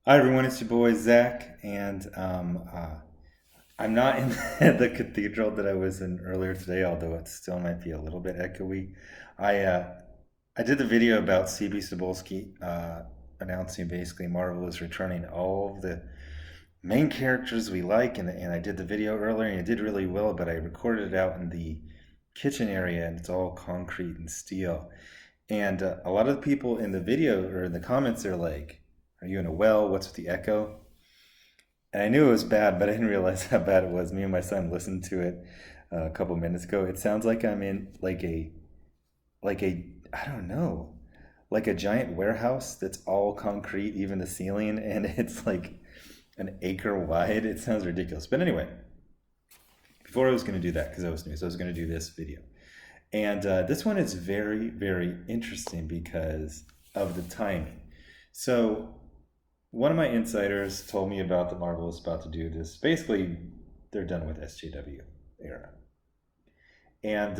Hi everyone, it's your boy Zach, and I'm not in the cathedral that I was in earlier today, although it still might be a little bit echoey. I uh, I did the video about CB Cebulski announcing basically Marvel is returning all of the main characters we like, and I did the video earlier, and it did really well, but I recorded it out in the kitchen area, and it's all concrete and steel. And a lot of the people in the video or in the comments are like, "Are you in a well? What's with the echo?" And I knew it was bad, but I didn't realize how bad it was. Me and my son listened to it a couple minutes ago. It sounds like I'm in like a I don't know, like a giant warehouse that's all concrete, even the ceiling, and it's like an acre wide. It sounds ridiculous. But anyway, before I was going to do that because I was new, so I was going to do this video. And this one is very, very interesting because of the timing. So, one of my insiders told me about the Marvel is about to do this. Basically, they're done with SJW era. And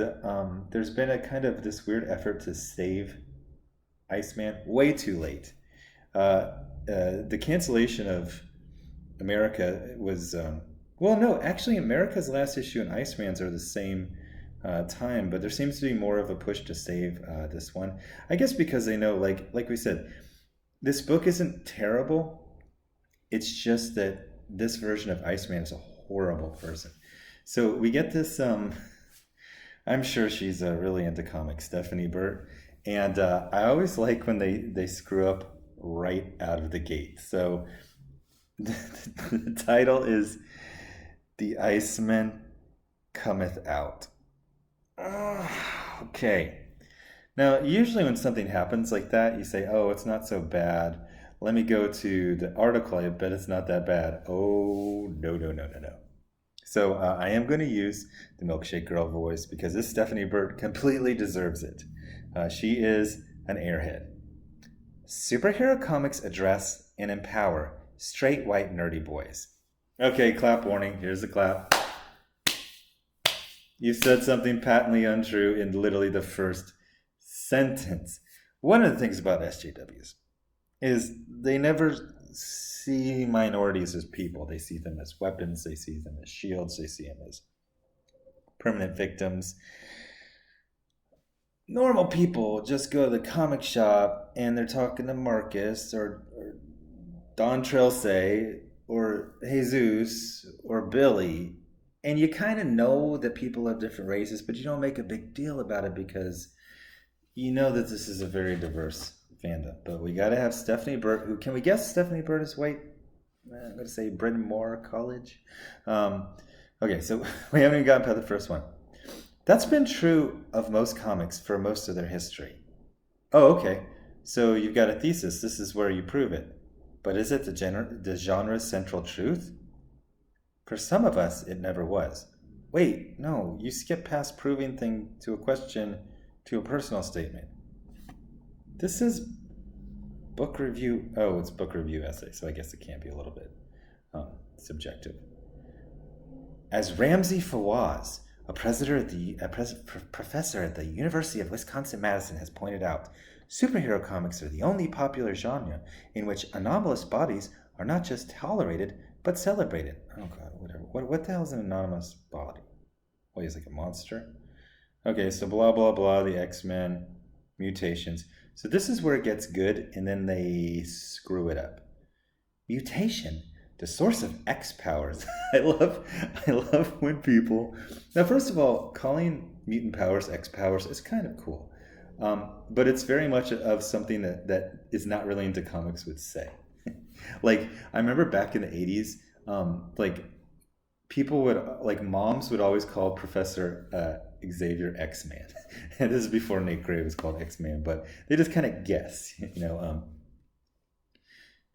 there's been a kind of this weird effort to save Iceman way too late. The cancellation of America was, well, no, actually, America's last issue and Iceman's are the same time, but there seems to be more of a push to save this one. I guess because they know, like we said, this book isn't terrible. It's just that this version of Iceman is a horrible person. So we get this. I'm sure she's really into comics, Stephanie Burt, and I always like when they screw up right out of the gate. So the title is "The Iceman Cometh Out." Okay. Now, usually when something happens like that, you say, "Oh, it's not so bad. Let me go to the article. I bet it's not that bad." Oh, no, no, no, no, no. So I am going to use the Milkshake Girl voice because this Stephanie Burt completely deserves it. She is an airhead. Superhero comics address and empower straight white nerdy boys. Okay, clap warning. Here's the clap. You said something patently untrue in literally the first sentence. One of the things about SJWs is they never see minorities as people. They see them as weapons, they see them as shields, they see them as permanent victims. Normal people just go to the comic shop and they're talking to Marcus or Don Trelse or Jesus or Billy, and you kind of know that people have different races, but you don't make a big deal about it because you know that this is a very diverse fandom. But we got to have Stephanie Burt. Who can we guess? Stephanie Burt is white. I'm going to say Bryn Mawr College. Okay, so we haven't even gotten past the first one. That's been true of most comics for most of their history. Oh, okay. So you've got a thesis. This is where you prove it. But is it the genre's central truth? For some of us, it never was. Wait, no, you skip past proving thing to a question to a personal statement. This is book review. Oh, it's book review essay, so I guess it can't be a little bit subjective. As Ramsey Fawaz, professor at the University of Wisconsin-Madison, has pointed out, superhero comics are the only popular genre in which anomalous bodies are not just tolerated, but celebrated. Oh god, whatever. What the hell is an anomalous body? What, he's like a monster? Okay, so blah blah blah, the X-Men, mutations. So this is where it gets good, and then they screw it up. Mutation, the source of X powers. I love when people. Now, first of all, calling mutant powers X powers is kind of cool, but it's very much of something that is not really into comics would say. Like I remember back in the '80s, like people would like moms would always call Professor Xavier X-Man. And this is before Nick Gray was called X-Man, but they just kind of guess, you know.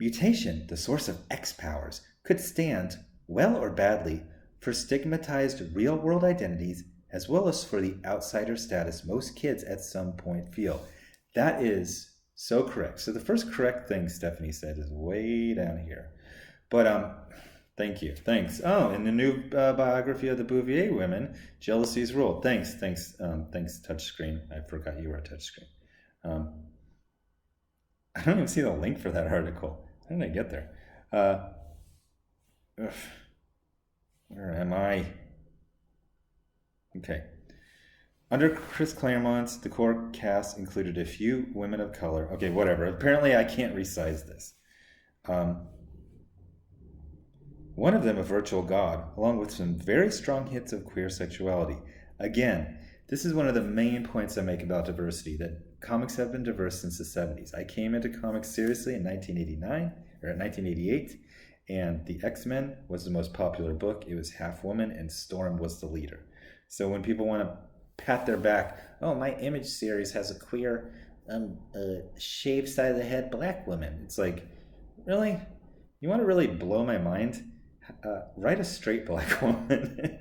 Mutation, the source of X powers, could stand, well or badly, for stigmatized real-world identities as well as for the outsider status most kids at some point feel. That is so correct. So the first correct thing Stephanie said is way down here. But thank you. Thanks. Oh, in the new biography of the Bouvier women, jealousy's ruled. Thanks, touchscreen. I forgot you were a touchscreen. I don't even see the link for that article. How did I get there? Uh, ugh, where am I? Okay. Under Chris Claremont's, the core cast included a few women of color. Okay, whatever. Apparently, I can't resize this. Um, One of them a virtual god, along with some very strong hits of queer sexuality. Again, this is one of the main points I make about diversity, that comics have been diverse since the 70s. I came into comics seriously in 1989, or 1988, and the X-Men was the most popular book. It was half woman, and Storm was the leader. So when people want to pat their back, oh, my Image series has a queer, shaved side of the head black woman. It's like, really? You want to really blow my mind? Write a straight black woman.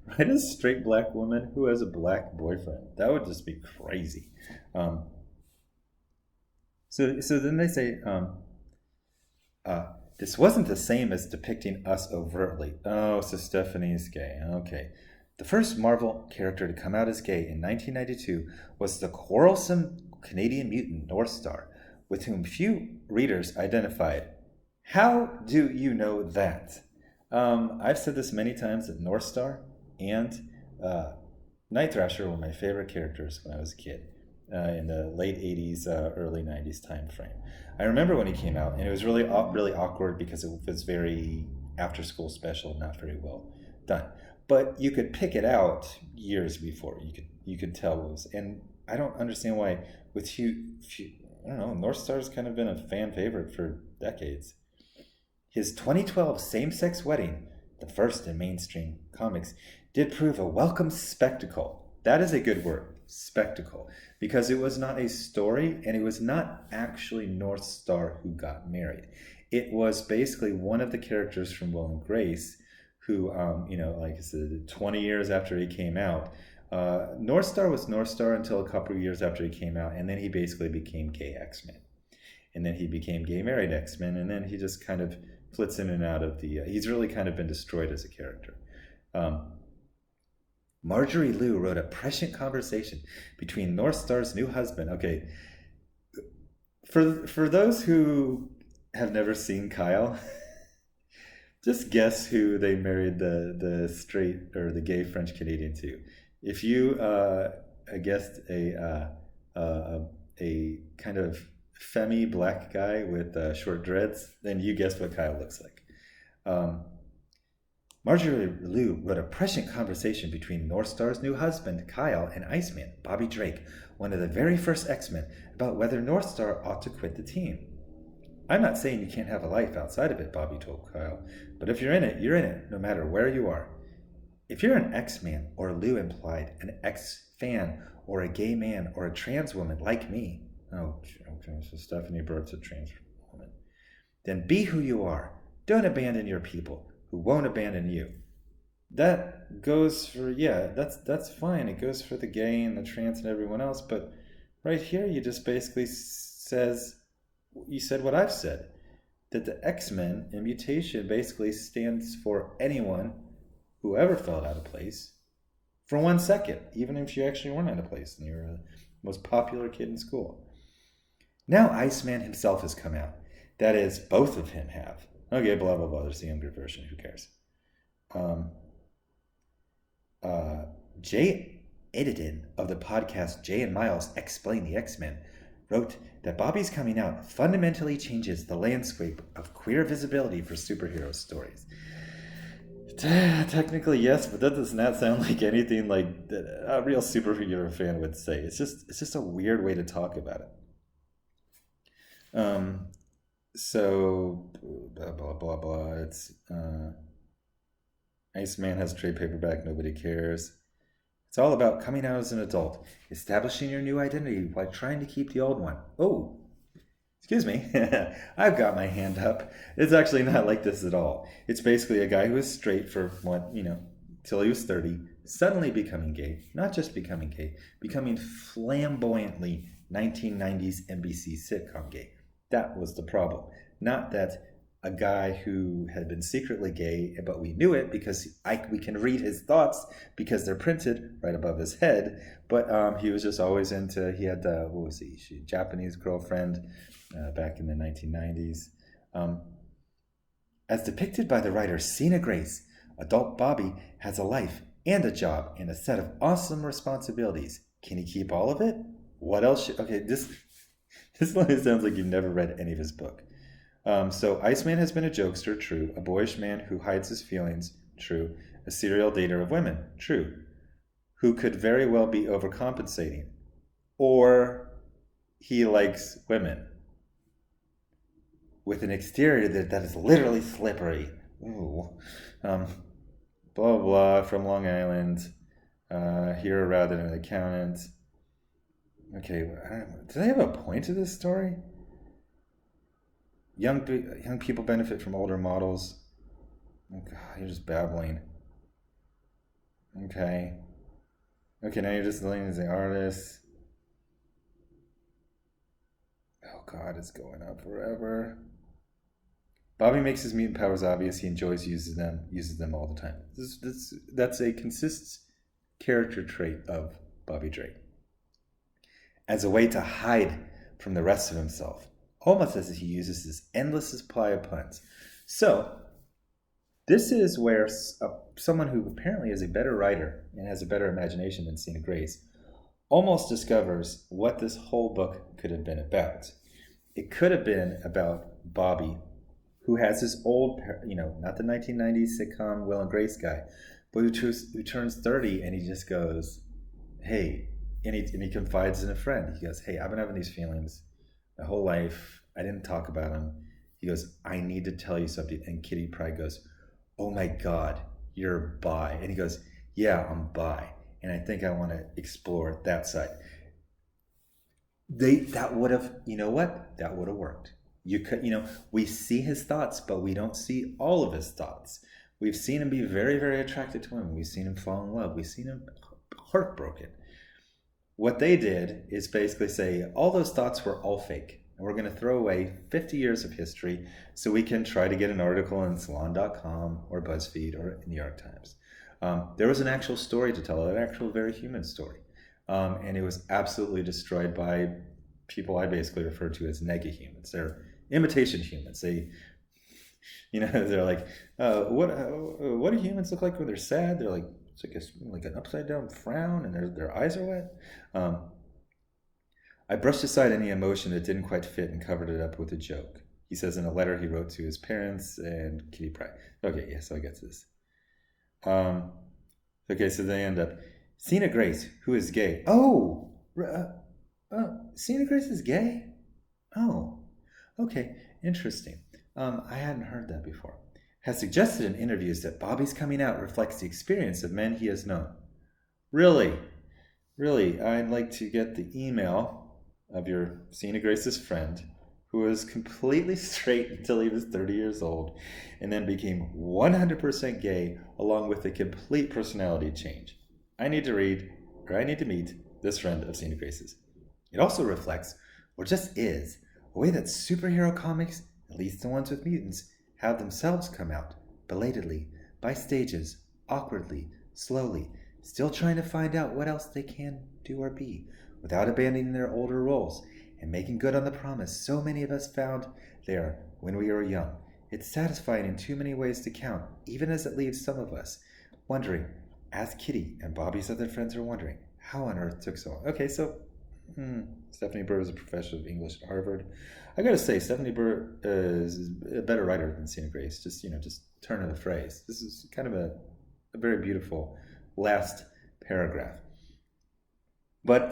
Write a straight black woman who has a black boyfriend. That would just be crazy. So then they say, this wasn't the same as depicting us overtly. Oh, so Stephanie's gay. Okay. The first Marvel character to come out as gay in 1992 was the quarrelsome Canadian mutant North Star, with whom few readers identified. How do you know that? I've said this many times that North Star and Night Thrasher were my favorite characters when I was a kid, in the late 80s, early 90s time frame. I remember when he came out, and it was really awkward because it was very after-school special, not very well done. But you could pick it out years before. You could tell what it was. And I don't understand why with I don't know, North Star's kind of been a fan favorite for decades. His 2012 same-sex wedding, the first in mainstream comics, did prove a welcome spectacle. That is a good word, spectacle, because it was not a story, and it was not actually North Star who got married. It was basically one of the characters from Will and Grace who, like I said, 20 years after he came out, North Star was North Star until a couple of years after he came out, and then he basically became gay X-Men. And then he became gay married X-Men, and then he just kind of flits in and out of the... he's really kind of been destroyed as a character. Marjorie Liu wrote a prescient conversation between North Star's new husband. Okay, for those who have never seen Kyle, just guess who they married the straight or the gay French Canadian to. If you guessed a kind of femmy black guy with short dreads, then you guessed what Kyle looks like. Marjorie Liu wrote a prescient conversation between North Star's new husband, Kyle, and Iceman, Bobby Drake, one of the very first X-Men, about whether North Star ought to quit the team. I'm not saying you can't have a life outside of it, Bobby told Kyle, but if you're in it, no matter where you are. If you're an X-Man, or Liu implied, an X-fan, or a gay man, or a trans woman like me, oh, okay, so Stephanie Burke's a trans woman, then be who you are. Don't abandon your people, who won't abandon you. That goes for, that's fine. It goes for the gay and the trans and everyone else, but right here you just basically said what I've said, that the X-Men in mutation basically stands for anyone who ever felt out of place for 1 second, even if you actually weren't out of place and you were the most popular kid in school. Now Iceman himself has come out. That is, both of him have. Okay, blah, blah, blah. There's the younger version. Who cares? Jay Edidin of the podcast Jay and Miles Explain the X-Men wrote that Bobby's coming out fundamentally changes the landscape of queer visibility for superhero stories. Technically, yes, but that does not sound like anything like a real superhero fan would say. It's just a weird way to talk about it. So blah blah blah blah. It's Iceman has trade paperback. Nobody cares. It's all about coming out as an adult, establishing your new identity while trying to keep the old one. Oh, excuse me. I've got my hand up. It's actually not like this at all. It's basically a guy who was straight for till he was 30, suddenly becoming gay. Not just becoming gay, becoming flamboyantly 1990s NBC sitcom gay. That was the problem. Not that a guy who had been secretly gay, but we knew it because we can read his thoughts because they're printed right above his head. But he was just always into, he had Japanese girlfriend back in the 1990s. As depicted by the writer Sina Grace, adult Bobby has a life and a job and a set of awesome responsibilities. Can he keep all of it? What else? Okay, this one sounds like you've never read any of his book. So Iceman has been a jokester, true. A boyish man who hides his feelings, true. A serial dater of women, true. Who could very well be overcompensating. Or he likes women. With an exterior that is literally slippery. Ooh. Blah, blah, blah, from Long Island. Hero rather than an accountant. Okay, do they have a point to this story? Young people benefit from older models. Oh God, you're just babbling. Okay. Okay, now you're just living as an artist. Oh God, it's going on forever. Bobby makes his mutant powers obvious. He enjoys uses them all the time. That's a consistent character trait of Bobby Drake. As a way to hide from the rest of himself, almost as he uses this endless supply of puns. So, this is where someone who apparently is a better writer and has a better imagination than Sina Grace almost discovers what this whole book could have been about. It could have been about Bobby, who has this old, not the 1990s sitcom Will and Grace guy, but who turns 30 and he just goes, hey, and he confides in a friend. He goes, hey, I've been having these feelings my whole life. I didn't talk about them. He goes, I need to tell you something. And Kitty Pryde goes, oh my God, you're bi. And he goes, yeah, I'm bi. And I think I want to explore that side. That would have, you know what? That would have worked. We see his thoughts, but we don't see all of his thoughts. We've seen him be very, very attracted to women. We've seen him fall in love. We've seen him heartbroken. What they did is basically say all those thoughts were all fake. And we're going to throw away 50 years of history so we can try to get an article in Salon.com or BuzzFeed or New York Times. There was an actual story to tell, an actual very human story. And it was absolutely destroyed by people I basically refer to as nega-humans. They're imitation humans. They're like, what do humans look like when they're sad? They're like, it's like an upside down frown and their eyes are wet. I brushed aside any emotion that didn't quite fit and covered it up with a joke. He says in a letter he wrote to his parents and Kitty Pryde. Okay, yeah, so I get to this. Okay, so they end up, Sina Grace, who is gay. Sina Grace is gay? Oh, okay, interesting. I hadn't heard that before. Has suggested in interviews that Bobby's coming out reflects the experience of men he has known. Really? I'd like to get the email of your Sina Grace's friend who was completely straight until he was 30 years old and then became 100% gay along with a complete personality change. I need to meet this friend of Sina Grace's. It also reflects, or just is, a way that superhero comics, at least the ones with mutants, have themselves come out, belatedly, by stages, awkwardly, slowly, still trying to find out what else they can do or be, without abandoning their older roles, and making good on the promise so many of us found there when we were young. It's satisfying in too many ways to count, even as it leaves some of us wondering, as Kitty and Bobby's other friends are wondering, how on earth took so long. Okay, so Stephanie Burr is a professor of English at Harvard. I gotta say, Stephanie Burr is a better writer than Sina Grace. Just turn of the phrase. This is kind of a very beautiful last paragraph. But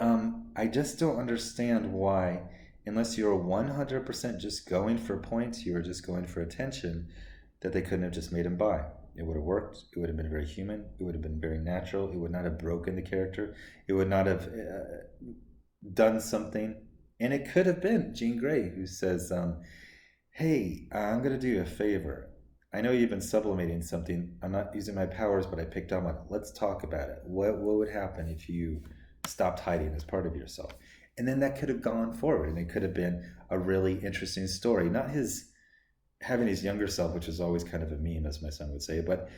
I just don't understand why, unless you're 100% just going for points, you were just going for attention, that they couldn't have just made him bi. It would have worked. It would have been very human. It would have been very natural. It would not have broken the character. It would not have done something. And it could have been Jean Grey who says, hey, I'm going to do you a favor. I know you've been sublimating something. I'm not using my powers, but I picked up on it. Let's talk about it. What would happen if you stopped hiding as part of yourself? And then that could have gone forward, and it could have been a really interesting story. Not his having his younger self, which is always kind of a meme, as my son would say, but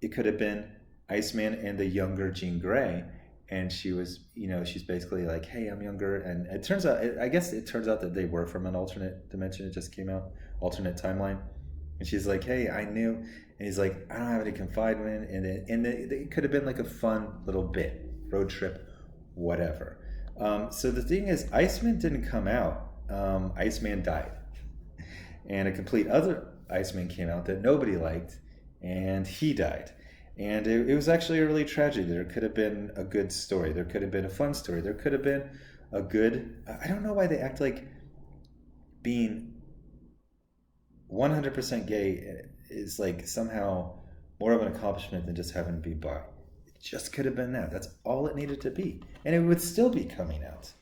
it could have been Iceman and the younger Jean Grey, and she was, she's basically like, hey, I'm younger, and it turns out that they were from an alternate dimension. It just came out, alternate timeline. And she's like, hey, I knew. And he's like, I don't have any confinement. It could have been like a fun little bit, road trip, whatever. So the thing is, Iceman didn't come out. Iceman died. And a complete other Iceman came out that nobody liked, and he died. And it was actually a really tragedy. There could have been a good story. There could have been a fun story. There could have been a good. I don't know why they act like being 100% gay is like somehow more of an accomplishment than just having to be bi. It just could have been that. That's all it needed to be. And it would still be coming out.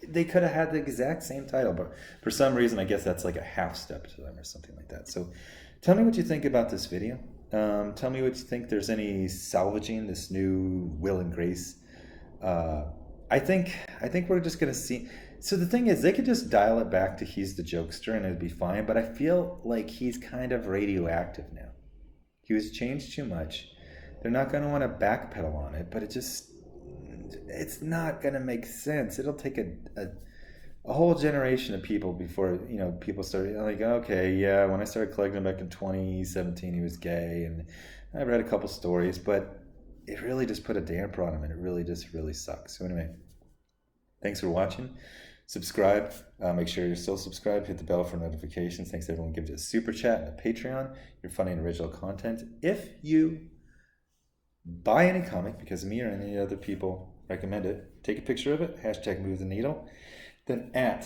They could have had the exact same title, but for some reason, I guess that's like a half step to them or something like that. So tell me what you think about this video. Tell me what you think. There's any salvaging this new Will and Grace. I think we're just gonna see. So the thing is, they could just dial it back to he's the jokester and it'd be fine. But I feel like he's kind of radioactive now. He was changed too much. They're not going to want to backpedal on it, but it's not going to make sense. It'll take a whole generation of people before, people start like, okay, yeah, when I started collecting him back in 2017, he was gay, and I read a couple stories, but it really just put a damper on him, and it really just really sucks. So anyway, thanks for watching. Subscribe. Make sure you're still subscribed. Hit the bell for notifications. Thanks to everyone who gives us a super chat and a Patreon. You're funding original content. If you buy any comic because of me or any other people recommend it, take a picture of it, hashtag move the needle, then at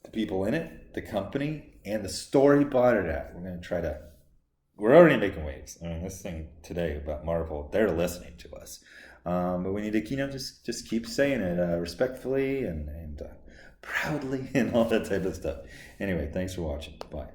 the people in it, the company, and the store he bought it at. We're already making waves. I mean, this thing today about Marvel, they're listening to us. But we need to, just keep saying it respectfully and proudly and all that type of stuff. Anyway, thanks for watching. Bye.